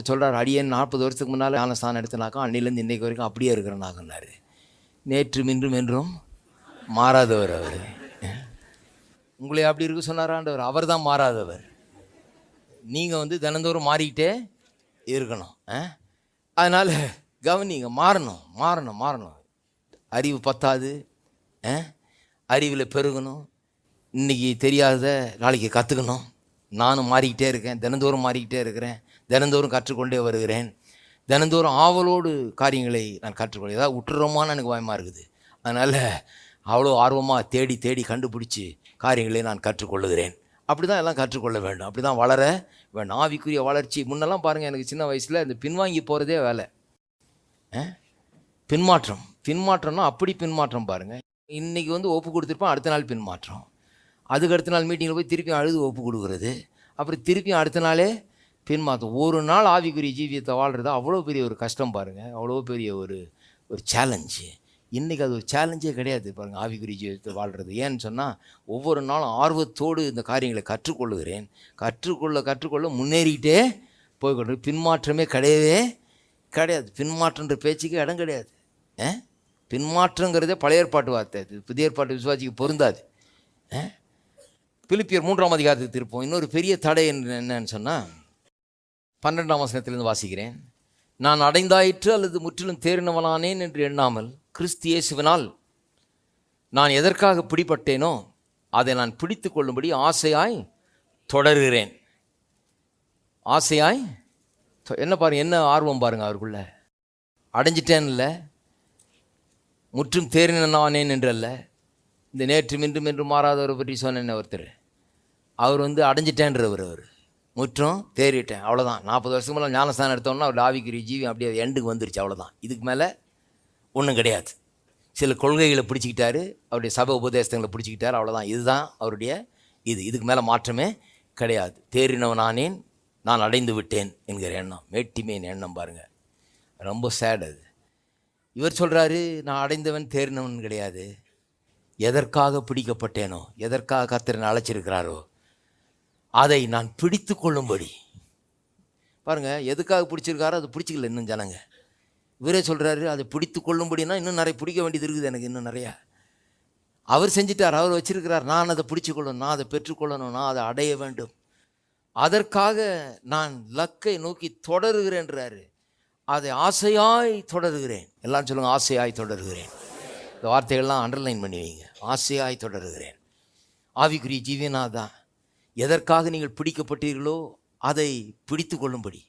சொல்கிறார், அடியேன் 40 வருஷத்துக்கு முன்னால் ஞானஸ்தானம் எடுத்தனாக்கா அன்னிலேருந்து இன்றைக்கு வரைக்கும் அப்படியே இருக்கிறனாகன்னாரு. நேற்று இன்றும் என்றும் மாறாதவர் அவர். உங்களை அப்படி இருக்க சொன்னாராண்டவர். அவர் தான் மாறாதவர். நீங்கள் தினந்தோறும் மாறிக்கிட்டே இருக்கணும். அதனால் கவனிங்க, மாறணும் மாறணும் மாறணும். அறிவு பத்தாது, அறிவில் பெருகணும். இன்றைக்கி தெரியாத நாளைக்கு கற்றுக்கணும். நானும் மாறிக்கிட்டே இருக்கேன், தினந்தோறும் மாறிக்கிட்டே இருக்கிறேன், தினந்தோறும் கற்றுக்கொண்டே வருகிறேன். தினந்தோறும் ஆவலோடு காரியங்களை நான் கற்றுக்கொள்ள. ஏதாவது விட்டுறோமான்னு எனக்கு பயமாக இருக்குது. அதனால் அவ்வளோ ஆர்வமாக தேடி தேடி கண்டுபிடிச்சி காரியங்களை நான் கற்றுக்கொள்ளுகிறேன். அப்படி தான் எல்லாம் கற்றுக்கொள்ள வேண்டும். அப்படி தான் வளர வேண்டும். ஆவிக்குரிய வளர்ச்சி. முன்னெல்லாம் பாருங்கள், எனக்கு சின்ன வயசில் இந்த பின்வாங்கி போகிறதே வேலை. பின்மாற்றம்னா அப்படி பின்மாற்றம் பாருங்கள். இன்றைக்கி ஒப்பு கொடுத்துருப்போம், அடுத்த நாள் பின்மாற்றம். அதுக்கு அடுத்த நாள் மீட்டிங்கில் போய் திருப்பியும் அழுது ஒப்பு கொடுக்குறது. அப்புறம் திருப்பியும் அடுத்த நாளே பின்மாற்றம். ஒரு நாள் ஆவிக்குரிய ஜீவியத்தை வாழ்கிறது அவ்வளோ பெரிய ஒரு கஷ்டம் பாருங்கள். அவ்வளோ பெரிய ஒரு சேலஞ்சு. இன்றைக்கி அது ஒரு சேலஞ்சே கிடையாது பாருங்கள், ஆவிக்குரிய ஜீவியத்தை வாழ்கிறது. ஏன்னு சொன்னால் ஒவ்வொரு நாளும் ஆர்வத்தோடு இந்த காரியங்களை கற்றுக்கொள்ளுகிறேன். கற்றுக்கொள்ள முன்னேறிக்கிட்டே போய்கொண்டு. பின்மாற்றமே கிடையவே கிடையாது. பின்மாற்றன்ற பேச்சுக்கு இடம் கிடையாது. பின்மாற்றங்கிறதே பழைய ஏற்பாட்டு வார்த்தை. அது புதிய ஏற்பாட்டு விசுவாசிக்கு பொருந்தாது. பிலிப்பியர் 3ஆம் அதிகாரத்துக்கு திருப்போம். இன்னொரு பெரிய தடை என்னன்னு சொன்னால் 12ஆம் வசனத்திலிருந்து வாசிக்கிறேன். நான் அடைந்தாயிற்று அல்லது முற்றிலும் தேறினவனானேன் என்று எண்ணாமல் கிறிஸ்து இயேசுவினால் நான் எதற்காக பிடிப்பட்டேனோ அதை நான் பிடித்து கொள்ளும்படி ஆசையாய் தொடர்கிறேன். ஆசையாய் என்ன பாருங்கள், என்ன ஆர்வம் பாருங்கள் அவருக்குள்ள. அடைஞ்சிட்டேன் இல்லை, முற்றும் தேறினவனானேன் என்று அல்ல. இந்த நேற்றும் இன்றும் என்று மாறாதவரை பற்றி சொன்னேன். ஒருத்தர் அவர் அடைஞ்சிட்டேன்றவர். அவர் முற்றும் தேறிட்டேன், அவ்வளோதான். 40 வருஷத்துக்கு மேலே ஞானஸ்தானம் எடுத்தோம்னா அவர் ஆவிக்குரிய ஜீவி அப்படியே எண்டுக்கு வந்துருச்சு, அவ்வளோதான். இதுக்கு மேலே ஒன்றும் கிடையாது. சில கொள்கைகளை பிடிச்சிக்கிட்டாரு, அவருடைய சபை உபதேசங்களை பிடிச்சிக்கிட்டாரு, அவ்வளோதான். இதுதான் அவருடைய இதுக்கு மேலே மாற்றமே கிடையாது. தேறினவனானேன், நான் அடைந்து விட்டேன் என்கிற எண்ணம், மேட்டிமேன் எண்ணம் பாருங்கள். ரொம்ப சேட் அது. இவர் சொல்கிறாரு, நான் அடைந்தவன் தேறினவன் கிடையாது. எதற்காக பிடிக்கப்பட்டேனோ, எதற்காக கர்த்தர் அழைச்சிருக்கிறாரோ அதை நான் பிடித்து கொள்ளும்படி பாருங்கள். எதுக்காக பிடிச்சிருக்காரோ அதை பிடிச்சிக்கல இன்னும் ஜனங்க. இவரே சொல்கிறாரு, அதை பிடித்து கொள்ளும்படினா இன்னும் நிறைய பிடிக்க வேண்டியது இருக்குது எனக்கு, இன்னும் நிறையா. அவர் செஞ்சிட்டார், அவர் வச்சிருக்கிறார். நான் அதை பிடிச்சு கொள்ளணும், நான் அதை பெற்றுக்கொள்ளணும், நான் அதை அடைய வேண்டும். அதற்காக நான் லக்கை நோக்கி தொடருகிறேன்றாரு. அதை ஆசையாய் தொடருகிறேன். எல்லாம் சொல்லுங்கள், ஆசையாய் தொடருகிறேன். இந்த வார்த்தைகள்லாம் அண்டர்லைன் பண்ணி வைங்க. ஆசையாய் தொடருகிறேன். ஆவிக்குரிய ஜீவனா தான். எதற்காக நீங்கள் பிடிக்கப்பட்டீர்களோ அதை பிடித்து கொள்ளும்படி